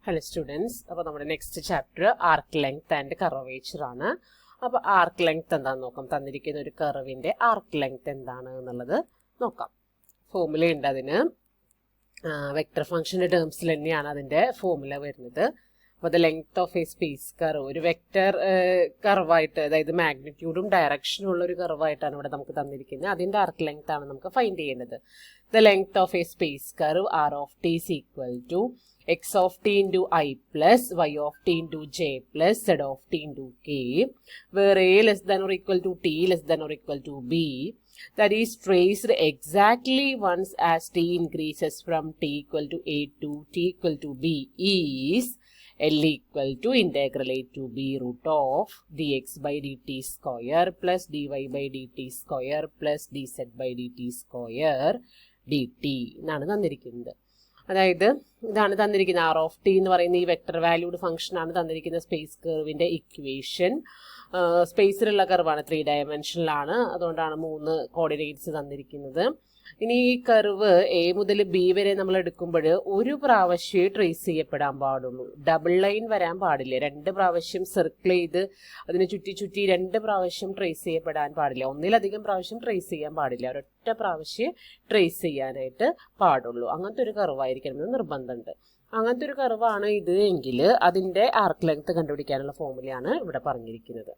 Hello students, അപ്പോൾ നമ്മുടെ next chapter arc length and curvature ആണ്. അപ്പോൾ ആർക്ക് ലെങ്ത് എന്താണെന്ന് നോക്കാം. തന്നിരിക്കുന്ന ഒരു കർവിൻ്റെ ആർക്ക് ലെങ്ത് എന്താണ് എന്നുള്ളത് നോക്കാം. ഫോർമുല ഉണ്ട് അതിന്. വെക്ടർ ഫംഗ്ഷൻ്റെ ടേംസിൽ തന്നെയാണ് അതിൻ്റെ ഫോർമുല വരുന്നത്. അപ്പോൾ the length of a space curve ഒരു വെക്ടർ കർവായിട്ട്, അതായത് മാഗ്നിറ്റ്യൂഡും ഡയറക്ഷനും ഉള്ള ഒരു കർവായിട്ടാണ് ഇവിടെ നമുക്ക് തന്നിരിക്കുന്നത്. അതിൻ്റെ ആർക്ക് ലെങ്ത് ആണ് നമുക്ക് ഫൈൻഡ് ചെയ്യേണ്ടത്. The length of a space curve r of t is equal to x of t into I plus y of t into j plus z of t into k, where a less than or equal to t less than or equal to b, that is traced exactly once as t increases from t equal to a to t equal to b, is L equal to integral a to b root of dx by dt square plus dy by dt square plus dz by dt square dt എന്നാണ് തന്നിരിക്കുന്നത്. അതായത് ഇതാണ് തന്നിരിക്കുന്നത്. R of t എന്ന് പറയുന്ന ഈ vector valued function ആണ് തന്നിരിക്കുന്ന സ്പേസ് കർവിൻ്റെ ഇക്വേഷൻ. സ്പേസിലുള്ള കർവാണ്, 3 ഡയമെൻഷനിലാണ്, അതുകൊണ്ടാണ് 3 കോർഡിനേറ്റ്സ് തന്നിരിക്കുന്നത്. ഇനി ഈ കർവ് എ മുതൽ ബി വരെ നമ്മൾ എടുക്കുമ്പോൾ ഒരു പ്രാവശ്യമേ ട്രേസ് ചെയ്യപ്പെടാൻ പാടുള്ളൂ. ഡബിൾ ലൈൻ വരാൻ പാടില്ല. 2 പ്രാവശ്യം സർക്കിൾ ചെയ്ത് അതിനെ ചുറ്റി 2 പ്രാവശ്യം ട്രേസ് ചെയ്യപ്പെടാൻ പാടില്ല. ഒന്നിലധികം പ്രാവശ്യം ട്രേസ് ചെയ്യാൻ പാടില്ല. ഒരൊറ്റ പ്രാവശ്യം ട്രേസ് ചെയ്യാനായിട്ട് പാടുള്ളൂ. അങ്ങനത്തെ ഒരു കർവായിരിക്കണമെന്ന് നിർബന്ധമുണ്ട്. അങ്ങനത്തെ ഒരു കർവാണ് ഇത് എങ്കിൽ അതിൻ്റെ ആർക്ക് ലെങ്ത് കണ്ടുപിടിക്കാനുള്ള ഫോർമുലയാണ് ഇവിടെ പറഞ്ഞിരിക്കുന്നത്.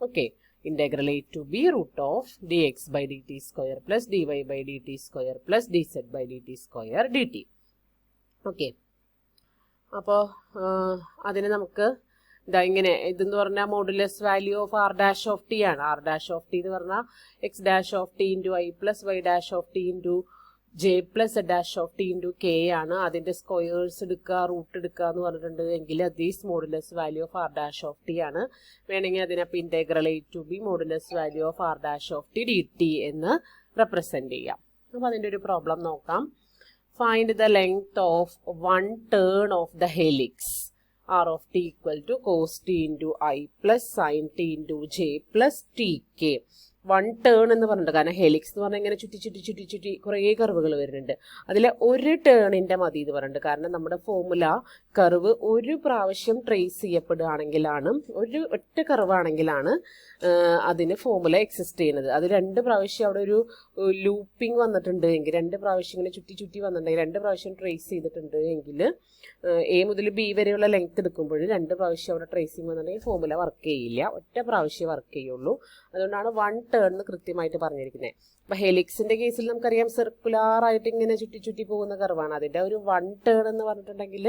Okay, integral a to b root of dx by dt square plus dy by dt square plus dz by dt square dt. Okay, അപ്പോൾ അതിന് നമുക്ക് ഇതാ ഇങ്ങനെ ഇതെന്ന് പറഞ്ഞാൽ modulus value of r dash of t ആണ്. ആർ ഡാഷ് ഓഫ് ടി എന്ന് പറഞ്ഞാൽ x dash of t into i plus y dash of t into j plus dash of t into k ആണ്. അതിൻ്റെ സ്ക്വയേഴ്സ് എടുക്കുക, root എടുക്കുക എന്ന് പറഞ്ഞിട്ടുണ്ട് എങ്കിൽ these modulus value of r dash of t ആണ്. വേണമെങ്കിൽ അതിനപ്പോൾ integral a to b modulus value of r dash of t d t എന്ന് റെപ്രസെൻറ്റ് ചെയ്യാം. അപ്പോൾ അതിൻ്റെ ഒരു പ്രോബ്ലം നോക്കാം. Find the length of 1 turn of the helix r of t equal to cos t into i plus sine t into j plus t k. 1 turn എന്ന് പറഞ്ഞിട്ട്, കാരണം helix എന്ന് പറഞ്ഞാൽ ഇങ്ങനെ ചുറ്റി കുറേ കർവുകൾ വരുന്നുണ്ട്. അതിൽ ഒരു ടേണിൻ്റെ മതി എന്ന് പറഞ്ഞിട്ട്, കാരണം നമ്മുടെ ഫോർമുല കർവ് ഒരു പ്രാവശ്യം ട്രേസ് ചെയ്യപ്പെടുകയാണെങ്കിലാണ്, ഒറ്റ കർവാണെങ്കിലാണ് അതിന് ഫോർമുല എക്സിസ്റ്റ് ചെയ്യുന്നത്. അത് 2 പ്രാവശ്യം അവിടെ ഒരു ലൂപ്പിംഗ് വന്നിട്ടുണ്ട് എങ്കിൽ, 2 പ്രാവശ്യം ഇങ്ങനെ ചുറ്റി വന്നിട്ടുണ്ടെങ്കിൽ, 2 പ്രാവശ്യം ട്രേസ് ചെയ്തിട്ടുണ്ട് എങ്കിൽ, എ മുതൽ ബി വരെയുള്ള ലെങ്ത് എടുക്കുമ്പോൾ 2 പ്രാവശ്യം അവിടെ ട്രേസിങ് വന്നിട്ടുണ്ടെങ്കിൽ ഫോർമുല വർക്ക് ചെയ്യില്ല. ഒറ്റ പ്രാവശ്യം വർക്ക് ചെയ്യുള്ളൂ. അതുകൊണ്ടാണ് 1 ടേൺ എന്ന് കൃത്യമായിട്ട് പറഞ്ഞിരിക്കുന്നത്. അപ്പോൾ ഹെലിക്സിൻ്റെ കേസിൽ നമുക്കറിയാം സർക്കുലാറായിട്ട് ഇങ്ങനെ ചുറ്റി പോകുന്ന കർവാണ്. അതിൻ്റെ ഒരു 1 ടേൺ എന്ന് പറഞ്ഞിട്ടുണ്ടെങ്കിൽ,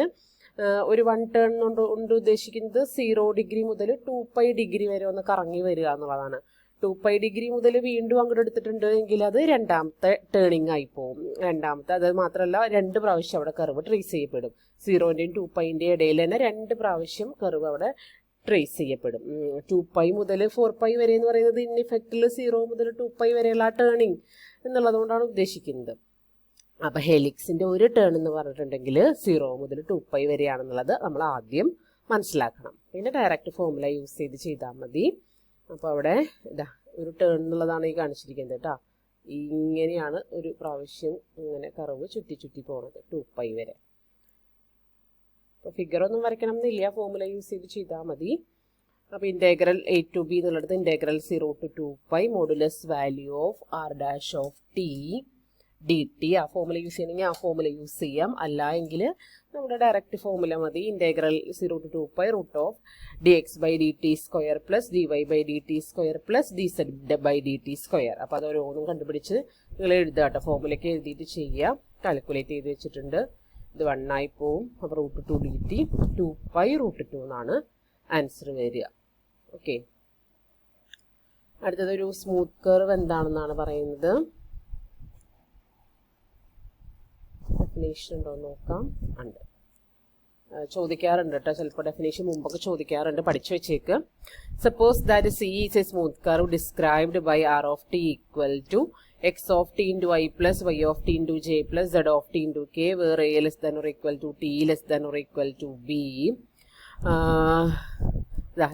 ഒരു 1 ടേൺ കൊണ്ട് ഉദ്ദേശിക്കുന്നത് 0 ഡിഗ്രി മുതൽ 2π ഡിഗ്രി വരെ ഒന്ന് കറങ്ങി വരിക എന്നുള്ളതാണ്. 2π ഡിഗ്രി മുതൽ വീണ്ടും അങ്ങോട്ട് എടുത്തിട്ടുണ്ട് എങ്കിൽ അത് 2ാമത്തെ ടേണിങ് ആയി പോകും. 2ാമത്തെ, അത് മാത്രമല്ല 2 പ്രാവശ്യം അവിടെ കർവ് ട്രേസ് ചെയ്യപ്പെടും. 0ൻ്റെയും 2πൻ്റെയും ഇടയിൽ തന്നെ 2 പ്രാവശ്യം കർവ് അവിടെ ട്രേസ് ചെയ്യപ്പെടും. 2π മുതൽ 4π വരെ എന്ന് പറയുന്നത് ഇൻ ഇഫക്റ്റിൽ 0 മുതൽ 2π വരെയുള്ള ആ ടേണിങ് എന്നുള്ളതുകൊണ്ടാണ് ഉദ്ദേശിക്കുന്നത്. അപ്പോൾ ഹെലിക്സിൻ്റെ ഒരു ടേൺ എന്ന് പറഞ്ഞിട്ടുണ്ടെങ്കിൽ 0 മുതൽ 2π വരെയാണെന്നുള്ളത് നമ്മൾ ആദ്യം മനസ്സിലാക്കണം. പിന്നെ ഡയറക്റ്റ് ഫോർമുല യൂസ് ചെയ്താൽ മതി. അപ്പോൾ അവിടെ ഇതാ ഒരു ടേൺ എന്നുള്ളതാണ് ഈ കാണിച്ചിരിക്കുന്നത് കേട്ടോ. ഇങ്ങനെയാണ് ഒരു പ്രാവശ്യം ഇങ്ങനെ കർവ് ചുറ്റി പോകുന്നത് 2π വരെ. അപ്പോൾ ഫിഗറൊന്നും വരയ്ക്കണം എന്നില്ല, ഫോർമുല യൂസ് ചെയ്താൽ മതി. അപ്പോൾ ഇൻറ്റഗ്രൽ എ ടു ബി എന്നുള്ളത് integral 0 to 2π modulus value of r dash of t d t. ആ ഫോർമുല യൂസ് ചെയ്യണമെങ്കിൽ ആ ഫോർമുല യൂസ് ചെയ്യാം. അല്ല എങ്കിൽ നമ്മുടെ ഡയറക്റ്റ് ഫോർമുല മതി. Integral 0 to 2π root of d x by d t square plus d y by d t square plus d z by d t square. അപ്പോൾ അത് ഓരോന്നും കണ്ടുപിടിച്ച് നിങ്ങൾ എഴുതുക കേട്ടോ. ഫോർമുലയ്ക്ക് എഴുതിയിട്ട് ചെയ്യുക. കാൽക്കുലേറ്റ് ചെയ്ത് വെച്ചിട്ടുണ്ട്. ഇത് 1 ആയി പോവും. അപ്പോൾ റൂട്ട് 2 ഡി ടി 2π റൂട്ട് 2 എന്നാണ് ആൻസർ വരിക. ഓക്കെ, അടുത്തതൊരു സ്മൂത്ത് കർവ് എന്താണെന്നാണ് പറയുന്നത്. ഡെഫിനേഷൻ ഉണ്ടോ നോക്കാം. ഉണ്ട്, ചോദിക്കാറുണ്ട് കേട്ടോ. ചിലപ്പോൾ ഡെഫിനേഷൻ മുമ്പൊക്കെ ചോദിക്കാറുണ്ട്, പഠിച്ചു വെച്ചേക്ക്. Suppose that c is a smooth curve described by r of t equal to x of t into i plus y of t into j plus z of t into k, where a less than or equal to t less than or equal to b.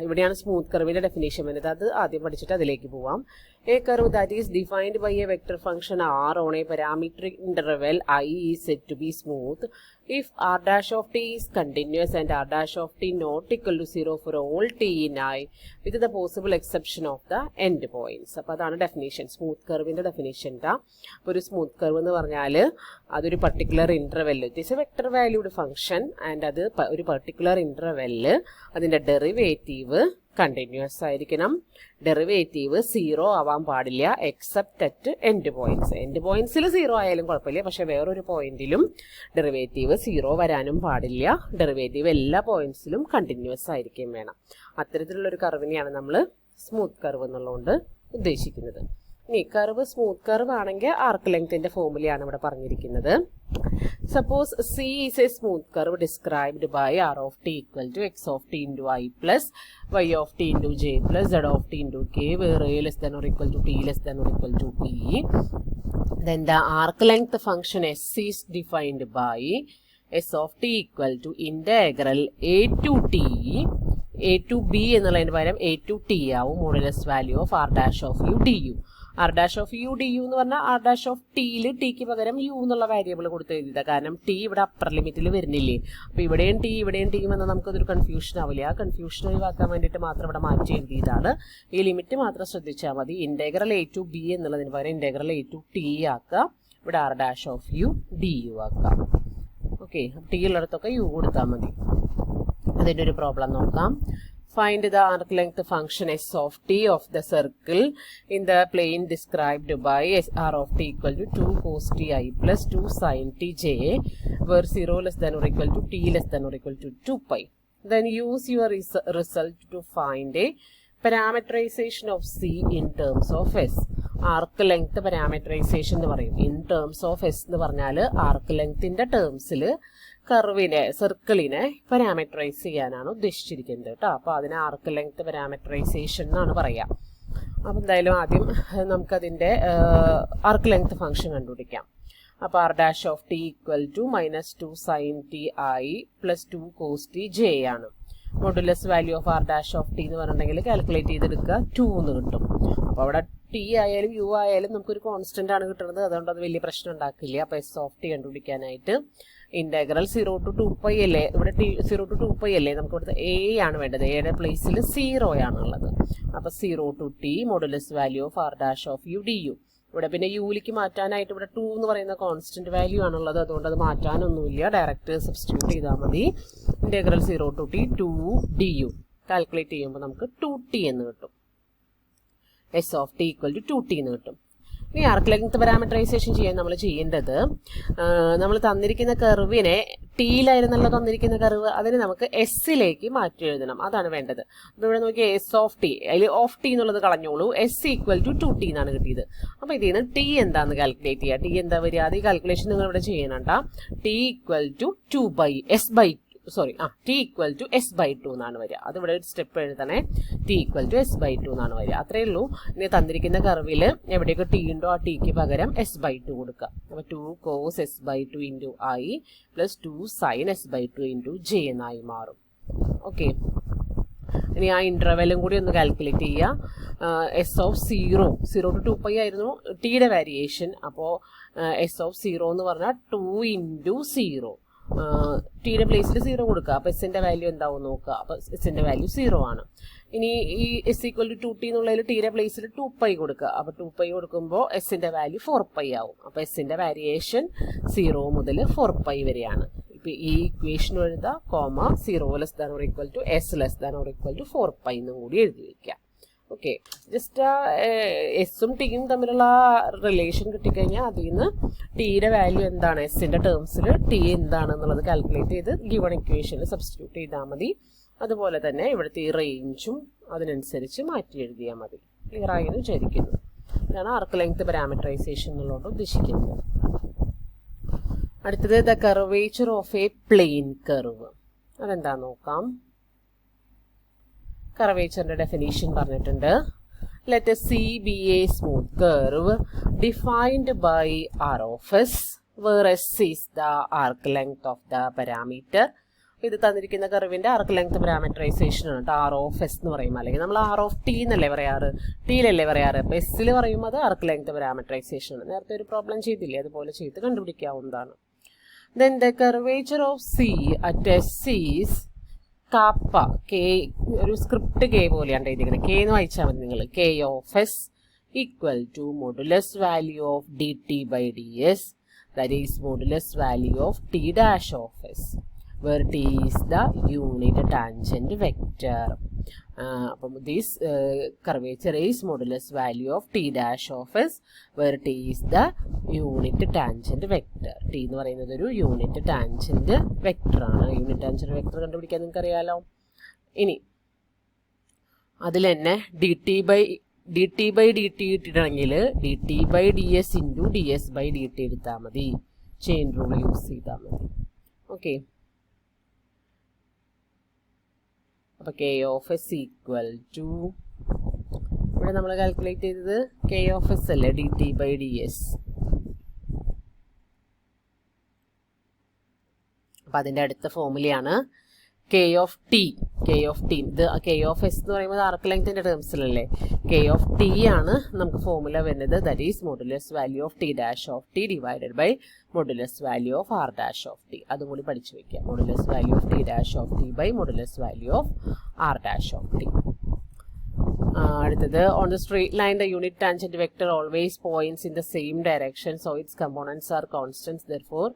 ഇവിടെയാണ് smooth കർവിൻ്റെ definition വരുന്നത്. അത് ആദ്യം പഠിച്ചിട്ട് അതിലേക്ക് പോവാം. A curve that is defined by a vector function r on a parametric interval I is said to be smooth if r dash of t is continuous and r dash of t not equal to 0 for all t in I with the possible exception of the end points. അപ്പോൾ അതാണ് definition, smooth കർവിൻ്റെ definition. ഒരു smooth curve എന്ന് പറഞ്ഞാൽ അതൊരു particular ഇൻ്റർവെല്ലിൽ, it is a vector valued function and അത് ഒരു പർട്ടിക്കുലർ ഇൻ്റർവെല്ലിൽ അതിൻ്റെ ഡെറിവേറ്റീവ് കണ്ടിന്യൂസ് ആയിരിക്കണം. ഡെറിവേറ്റീവ് 0 ആവാൻ പാടില്ല except at end points. End പോയിന്റ്സിൽ 0 ആയാലും കുഴപ്പമില്ല, പക്ഷെ വേറൊരു പോയിന്റിലും ഡെറിവേറ്റീവ് 0 വരാനും പാടില്ല. ഡെറിവേറ്റീവ് എല്ലാ പോയിന്റ്സിലും കണ്ടിന്യൂസ് ആയിരിക്കും വേണം. അത്തരത്തിലുള്ളൊരു കർവിനെയാണ് നമ്മൾ സ്മൂത്ത് കർവ് എന്നുള്ളതുകൊണ്ട് ഉദ്ദേശിക്കുന്നത്. ഇനി കർവ് സ്മൂത്ത് കർവ് ആണെങ്കിൽ ആർക്ക് ലെങ്ത്തിന്റെ ഫോർമുലയാണ് ഇവിടെ പറഞ്ഞിരിക്കുന്നത്. Suppose C is a smooth curve described by r of t equal to x of t into I plus y of t into j plus z of t into k where a less than or equal to t less than or equal to p. Then the arc length function s is defined by s of t equal to integral a to t a to b എന്നുള്ളതിന് പകരം a to t ആവും modulus value of r dash of u du. r dash of u du എന്ന് പറഞ്ഞാൽ r dash of tയിൽ tick പകരം u എന്നുള്ള variable കൊടുത്ത് എഴുതിയതാണ്. കാരണം ടി ഇവിടെ അപ്പർ ലിമിറ്റിൽ വരുന്നില്ലേ, അപ്പോൾ ഇവിടെയും ടി വന്നാൽ നമുക്കതൊരു കൺഫ്യൂഷൻ ആവില്ല. ആ കൺഫ്യൂഷൻ ഒഴിവാക്കാൻ വേണ്ടിയിട്ട് മാത്രം ഇവിടെ മാറ്റി എഴുതിയതാണ്. ഈ ലിമിറ്റ് മാത്രം ശ്രദ്ധിച്ചാൽ മതി. ഇൻറ്റഗ്രൽ a to b എന്നുള്ളതിന് പകരം ഇൻറ്റഗ്രൽ a to t ആക്കുക, ഇവിടെ r dash of u du ആക്കാം. ഓക്കെ, ടി ഉള്ളിടത്തൊക്കെ u കൊടുത്താൽ മതി. അതിൻ്റെ ഒരു പ്രോബ്ലം നോക്കാം. Find the arc length function s of t of the circle in the plane described by r of t equal to 2 cos t I plus 2 sin t j where 0 less than or equal to t less than or equal to 2 pi. Then use your result to find a parameterization of c in terms of s. Arc length parameterisation എന്ന് പറയും. In terms of s എന്ന് പറഞ്ഞാൽ ആർക്ക് ലെങ്ത്തിന്റെ ടേംസിൽ കർവിനെ സർക്കിളിനെ parameterise ചെയ്യാനാണ് ഉദ്ദേശിച്ചിരിക്കുന്നത് കേട്ടോ. അപ്പോൾ അതിനെ ആർക്ക് length parameterisation എന്നാണ് പറയുക. അപ്പോൾ എന്തായാലും ആദ്യം നമുക്കതിൻ്റെ ആർക്ക് ലെങ്ത് ഫംഗ്ഷൻ കണ്ടുപിടിക്കാം. അപ്പോൾ r dash of t equal to -2 sin t I plus 2 cos t j ആണ്. Modulus value of r dash of t എന്ന് പറഞ്ഞിട്ടുണ്ടെങ്കിൽ കാൽക്കുലേറ്റ് ചെയ്തെടുക്കുക 2 എന്ന് കിട്ടും. അപ്പോൾ അവിടെ ടി ആയാലും യു ആയാലും നമുക്കൊരു കോൺസ്റ്റന്റ് ആണ് കിട്ടുന്നത്, അതുകൊണ്ട് അത് വലിയ പ്രശ്നം ഉണ്ടാക്കില്ല. അപ്പോൾ എസ് ഓഫ് ടി കണ്ടുപിടിക്കാനായിട്ട് ഇന്റഗ്രൽ 0 to 2π അല്ലേ, ഇവിടെ 0 to 2π അല്ലേ, നമുക്ക് ഇവിടുത്തെ എ ആണ് വേണ്ടത്. എയുടെ പ്ലേസിൽ 0 ആണുള്ളത്. അപ്പോൾ 0 to t modulus value of r dash of u du. ഇവിടെ പിന്നെ യുയിലേക്ക് മാറ്റാനായിട്ട് ഇവിടെ 2 എന്ന് പറയുന്ന കോൺസ്റ്റന്റ് വാല്യൂ ആണുള്ളത്, അതുകൊണ്ട് അത് മാറ്റാനൊന്നുമില്ല, ഡയറക്റ്റ് സബ്സ്റ്റിറ്റ്യൂട്ട് ചെയ്താൽ മതി. Integral 0 to t 2 du calculate ചെയ്യുമ്പോൾ നമുക്ക് 2t എന്ന് കിട്ടും. S of t equal to 2t എന്ന് കിട്ടും. ഇനി ആർക്ക് ലെങ്ത് പാരാമീറ്ററൈസേഷൻ ചെയ്യാൻ നമ്മൾ ചെയ്യേണ്ടത്, നമ്മൾ തന്നിരിക്കുന്ന കർവിനെ ടിയിലായിരുന്നല്ലോ തന്നിരിക്കുന്ന കർവ്, അതിനെ നമുക്ക് എസ്സിലേക്ക് മാറ്റി എഴുതണം. അതാണ് വേണ്ടത്. അപ്പോൾ ഇവിടെ നോക്കിയാൽ എസ് ഓഫ് ടി, അതിൽ ഓഫ് ടി എന്നുള്ളത് കളഞ്ഞോളൂ. എസ് ഈക്വൽ ടു 2t എന്നാണ് കിട്ടിയത്. അപ്പോൾ ഇതിൽ നിന്ന് ടി എന്താണെന്ന് കാൽക്കുലേറ്റ് ചെയ്യുക. ടി എന്താ വരിക, അത് ഈ കാൽക്കുലേഷൻ നിങ്ങൾ ഇവിടെ ചെയ്യണം കേട്ടോ. T equal to t equal to s by 2 എന്നാണ് വരിക. അതിവിടെ ഒരു സ്റ്റെപ്പ് എഴുതണേ. T equal to s by 2 എന്നാണ് വരിക. അത്രയേ ഉള്ളൂ. ഇനി തന്നിരിക്കുന്ന കർവിൽ എവിടെയൊക്കെ ടി ഉണ്ടോ ആ ടിക്ക് പകരം എസ് ബൈ 2 കൊടുക്കുക. അപ്പോൾ 2 cos s by 2 into i plus 2 sin s by 2 into j എന്നായി മാറും. ഓക്കെ, ഇനി ആ ഇൻ്റർവെല്ലും കൂടി ഒന്ന് കാൽക്കുലേറ്റ് ചെയ്യുക. എസ് ഓഫ് 0 to 2π ആയിരുന്നു ടിയുടെ വാരിയേഷൻ. അപ്പോൾ എസ് ഓഫ് 0 എന്ന് പറഞ്ഞാൽ 2 ഇൻറ്റു 0, ടിയുടെ പ്ലേസിൽ 0 കൊടുക്കുക. അപ്പോൾ എസിൻ്റെ വാല്യൂ എന്താവും നോക്കുക. അപ്പോൾ എസിൻ്റെ വാല്യൂ 0 ആണ്. ഇനി ഈ എസ് ഈക്വൽ ടു 2t എന്നുള്ളതിൽ ടിയുടെ പ്ലേസിൽ 2π കൊടുക്കുക. അപ്പോൾ 2π കൊടുക്കുമ്പോൾ എസിൻ്റെ വാല്യൂ 4π ആവും. അപ്പോൾ എസിൻ്റെ വാരിയേഷൻ 0 മുതൽ 4π വരെയാണ്. ഇപ്പോൾ ഈ ഇക്വേഷൻ എഴുതുക, 0 less than or equal to s less than or equal to 4π എന്നും കൂടി എഴുതി വയ്ക്കുക. ഓക്കെ, ജസ്റ്റ് എസും ടിയും തമ്മിലുള്ള റിലേഷൻ കിട്ടിക്കഴിഞ്ഞാൽ അതിൽ നിന്ന് ടിയുടെ വാല്യൂ എന്താണ്, എസിൻ്റെ ടേംസിൽ ടി എന്താണെന്നുള്ളത് കാൽക്കുലേറ്റ് ചെയ്ത് ഗിവൺ ഇക്വേഷനിൽ സബ്സ്റ്റിറ്റ്യൂട്ട് ചെയ്താൽ മതി. അതുപോലെ തന്നെ ഇവിടുത്തെ ഈ റേഞ്ചും അതിനനുസരിച്ച് മാറ്റി എഴുതിയാൽ മതി. ക്ലിയർ ആയെന്ന് വിചാരിക്കുന്നു. ഇതാണ് ആർക്ക് ലെങ്ത് പാരാമീറ്ററൈസേഷൻ എന്നുള്ളത് ഉദ്ദേശിക്കുന്നത്. അടുത്തത് the curvature of a plane curve. അതെന്താ നോക്കാം. കർവേച്ചറിന്റെ ഡെഫിനേഷൻ പറഞ്ഞിട്ടുണ്ട്. Let a C be a smooth curve defined by R of S, where S is the arc length of the parameter ഇത് തന്നിരിക്കുന്ന കർവിൻ്റെ ആർക്ക് ലെങ്ത് പാരാമീറ്ററൈസേഷൻ ആണ് കേട്ടോ, ആർ ഓഫ് എസ് എന്ന് പറയും. അല്ലെങ്കിൽ നമ്മൾ ആർ ഓഫ് ടി എന്നല്ലേ പറയാറ്, ടിയിലല്ലേ പറയാറ്. അപ്പോൾ എസ്സിൽ പറയുമ്പോൾ അത് ആർക്ക് ലെങ്ത് പാരാമീറ്ററൈസേഷൻ ആണ്. നേരത്തെ ഒരു പ്രോബ്ലം ചെയ്തില്ലേ, അതുപോലെ ചെയ്ത് കണ്ടുപിടിക്കാവുന്നതാണ്. Then the curvature of C at S is kappa k, ഒരു സ്ക്രിപ്റ്റ് കെ പോലെയാണ് എഴുതിയിരിക്കുന്നത്. കെ എന്ന് വായിച്ചാൽ മതി നിങ്ങൾ. K of s equal to modulus value of d t by d s, that is modulus value of t dash of s, where t is the unit tangent vector. അപ്പം this curvature is modulus value of t dash of s, where t is the unit tangent vector. t എന്ന് പറയുന്നത് ഒരു unit tangent vector ആണ്. Unit tangent vector കണ്ടുപിടിക്കാൻ നിങ്ങൾക്ക് അറിയാലോ. ഇനി അതിൽ തന്നെ d t by d t ഇട്ടിട്ടാണെങ്കിൽ d t by d s into d s by d t എടുത്താൽ മതി. ചെയിൻ റൂൾ യൂസ് ചെയ്താൽ മതി. ഓക്കെ, അപ്പോൾ k of s equal to, ഇവിടെ നമ്മൾ കാൽക്കുലേറ്റ് ചെയ്തത് കെ ഓഫ് എസ് അല്ലേ, d t by d s. അപ്പം അതിൻ്റെ അടുത്ത ഫോമുലയാണ് കെ ഓഫ് ടി. ഇത് കെ ഓഫ് എസ് എന്ന് പറയുമ്പോൾ ആർക്ക് ലെങ്ത്തിൻ്റെ ടേംസിലല്ലേ. കെ ഓഫ് ടി ആണ് നമുക്ക് ഫോമുല വരുന്നത്. That is modulus value of t dash of t divided by modulus value of r dash of t. അതും കൂടി പഠിച്ചു വയ്ക്കുക. Modulus value of t dash of t by modulus value of r dash of t. അടുത്തത്, on the straight line the unit tangent vector always points in the same direction, so its components R constants, therefore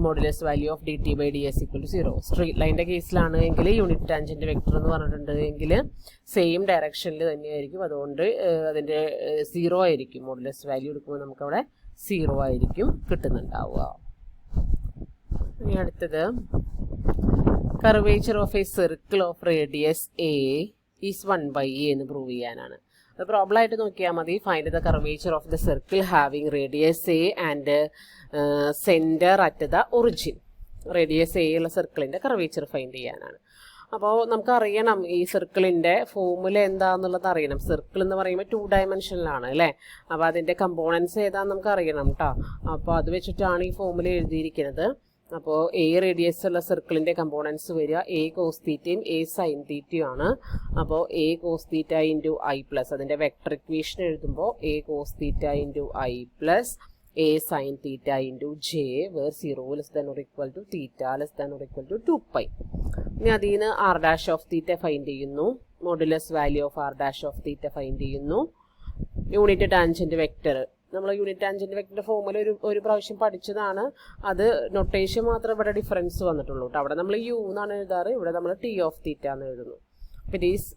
modulus value of d t by d s equal to 0. Straight ലൈൻ്റെ കേസിലാണ് എങ്കിൽ unit tangent vector എന്ന് പറഞ്ഞിട്ടുണ്ട് എങ്കിൽ same ഡയറക്ഷനിൽ തന്നെയായിരിക്കും. അതുകൊണ്ട് അതിൻ്റെ 0 ആയിരിക്കും. മോഡുലസ് വാല്യൂ എടുക്കുമ്പോൾ നമുക്കവിടെ 0 ആയിരിക്കും കിട്ടുന്നുണ്ടാവുക. ഇനി അടുത്തത്, curvature of A circle of radius A is 1/a എന്ന് പ്രൂവ് ചെയ്യാനാണ്. അത് പ്രോബ്ലം ആയിട്ട് നോക്കിയാൽ മതി. Find the curvature of the circle having radius A and centre at the origin. Radius A ഉള്ള സർക്കിളിൻ്റെ കർവേച്ചർ ഫൈൻഡ് ചെയ്യാനാണ്. അപ്പോൾ നമുക്കറിയണം ഈ സർക്കിളിൻ്റെ ഫോമുല എന്താണെന്നുള്ളത് അറിയണം. സർക്കിൾ എന്ന് പറയുമ്പോൾ 2 ഡയമെൻഷനിലാണ് അല്ലേ. അപ്പോൾ അതിൻ്റെ കമ്പോണൻസ് ഏതാണെന്ന് നമുക്ക് അറിയണം കേട്ടോ. അപ്പോൾ അത് വെച്ചിട്ടാണ് ഈ ഫോമുല എഴുതിയിരിക്കുന്നത്. അപ്പോൾ എ റേഡിയസ് ഉള്ള സർക്കിളിൻ്റെ കമ്പോണൻസ് വരിക എ കോസ് തീറ്റയും എ സൈൻ തീറ്റയും ആണ്. അപ്പോൾ a cos theta into i plus, അതിൻ്റെ വെക്ടർ ഇക്വേഷൻ എഴുതുമ്പോൾ a cos theta into i plus a sine theta into j, where 0 less than or equal to theta less than or equal to 2π. ഇനി അതിൽ നിന്ന് r dash of theta find ചെയ്യുന്നു. Modulus value of r dash of theta find ചെയ്യുന്നു. Unit tangent vector, നമ്മൾ unit tangent വെക്ടറിന്റെ formula ഒരു പ്രാവശ്യം പഠിച്ചതാണ്. അത് നൊട്ടേഷൻ മാത്രമേ ഇവിടെ ഡിഫറൻസ് വന്നിട്ടുള്ളൂ കേട്ടോ. അവിടെ നമ്മൾ യു എന്നാണ് എഴുതാറ്, ഇവിടെ നമ്മൾ ടി ഓഫ് തീറ്റ എന്ന് എഴുതുന്നു. ഇറ്റ് ഈസ്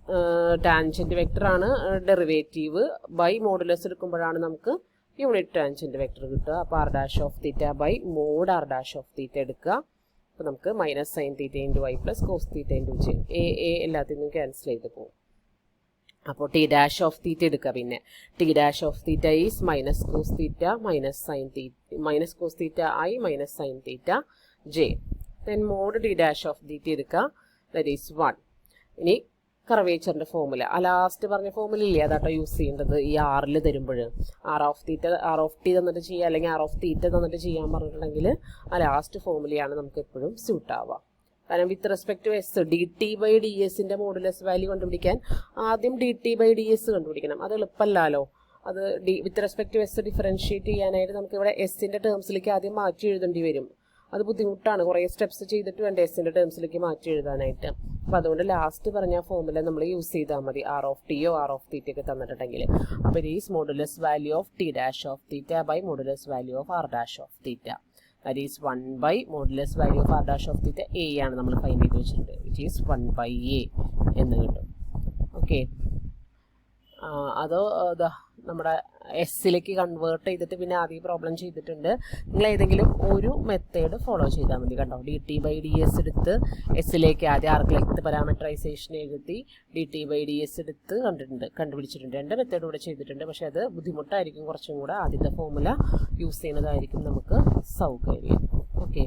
ടാൻജന്റ് വെക്ടർ ആണ്. ഡെറിവേറ്റീവ് ബൈ മോഡുലസ് എടുക്കുമ്പോഴാണ് നമുക്ക് യൂണിറ്റ് ടാൻജന്റ് വെക്ടർ കിട്ടുക. അപ്പോൾ r dash of theta by mod r dash of theta എടുക്കുക. അപ്പോൾ നമുക്ക് minus sine theta into i plus cos theta into j, എ എല്ലാത്തിനും ക്യാൻസൽ ചെയ്ത് പോകും. അപ്പോൾ ടി ഡാഷ് ഓഫ് തീറ്റ എടുക്കുക. പിന്നെ t dash of theta is minus cos theta minus sine theta minus cos theta i minus sine theta j. Then mod t dash of theta എടുക്കുക, that is 1. ഇനി കർവേച്ചറിൻ്റെ formula, ആ last പറഞ്ഞ formula ഇല്ലേ, അതാട്ടോ use ചെയ്യേണ്ടത് ഈ ആറിൽ തരുമ്പോൾ. ആർ ഓഫ് ടി തന്നിട്ട് ചെയ്യുക, അല്ലെങ്കിൽ ആർ ഓഫ് തീറ്റ തന്നിട്ട് ചെയ്യാൻ പറഞ്ഞിട്ടുണ്ടെങ്കിൽ ആ ലാസ്റ്റ് ഫോമുലയാണ് നമുക്ക് എപ്പോഴും സ്യൂട്ട് ആവുക. കാരണം with respect to s, d t by d എസിൻ്റെ മോഡുലസ് വാല്യൂ കണ്ടുപിടിക്കാൻ ആദ്യം d t by d s കണ്ടുപിടിക്കണം. അത് എളുപ്പമല്ലല്ലോ. അത് with respect to s differentiate ചെയ്യാനായിട്ട് നമുക്ക് ഇവിടെ എസിൻ്റെ ടേംസിലേക്ക് ആദ്യം മാറ്റി എഴുതേണ്ടി വരും. അത് ബുദ്ധിമുട്ടാണ്, കുറേ സ്റ്റെപ്സ് ചെയ്തിട്ട് വേണ്ട എസിൻ്റെ ടേംസിലേക്ക് മാറ്റി എഴുതാനായിട്ട്. അപ്പോൾ അതുകൊണ്ട് ലാസ്റ്റ് പറഞ്ഞ ഫോമുല നമ്മൾ യൂസ് ചെയ്താൽ മതി, ആർ ഓഫ് ടിയോ ആർ ഓഫ് തീറ്റയൊക്കെ തന്നിട്ടുണ്ടെങ്കിൽ. അപ്പോൾ ഇത് is modulus value of t dash of theta by modulus value of r dash of theta, that is 1 by modulus value of r dash of theta എ ആണ് നമ്മൾ ഫൈൻഡ് ചെയ്ത് വെച്ചിട്ടുണ്ട്, വിച്ച് ഈസ് 1/a എന്ന് കിട്ടും. ഓക്കെ, അതോ നമ്മുടെ എസ്സിലേക്ക് convert ചെയ്തിട്ട് പിന്നെ ആദ്യം പ്രോബ്ലം ചെയ്തിട്ടുണ്ട്. നിങ്ങൾ ഏതെങ്കിലും ഒരു മെത്തേഡ് ഫോളോ ചെയ്താൽ മതി കേട്ടോ. D t by d s എടുത്ത് എസ്സിലേക്ക് ആദ്യം ആർക്ക് ലെങ്ത് പാരാമീറ്ററൈസേഷൻ എഴുതി d t by d s എടുത്ത് കണ്ടുപിടിച്ചിട്ടുണ്ട്. 2 മെത്തേഡ് ഇവിടെ ചെയ്തിട്ടുണ്ട്. പക്ഷേ അത് ബുദ്ധിമുട്ടായിരിക്കും കുറച്ചും കൂടെ. ആദ്യത്തെ ഫോമുല യൂസ് ചെയ്യുന്നതായിരിക്കും നമുക്ക് സൗകര്യം. ഓക്കെ.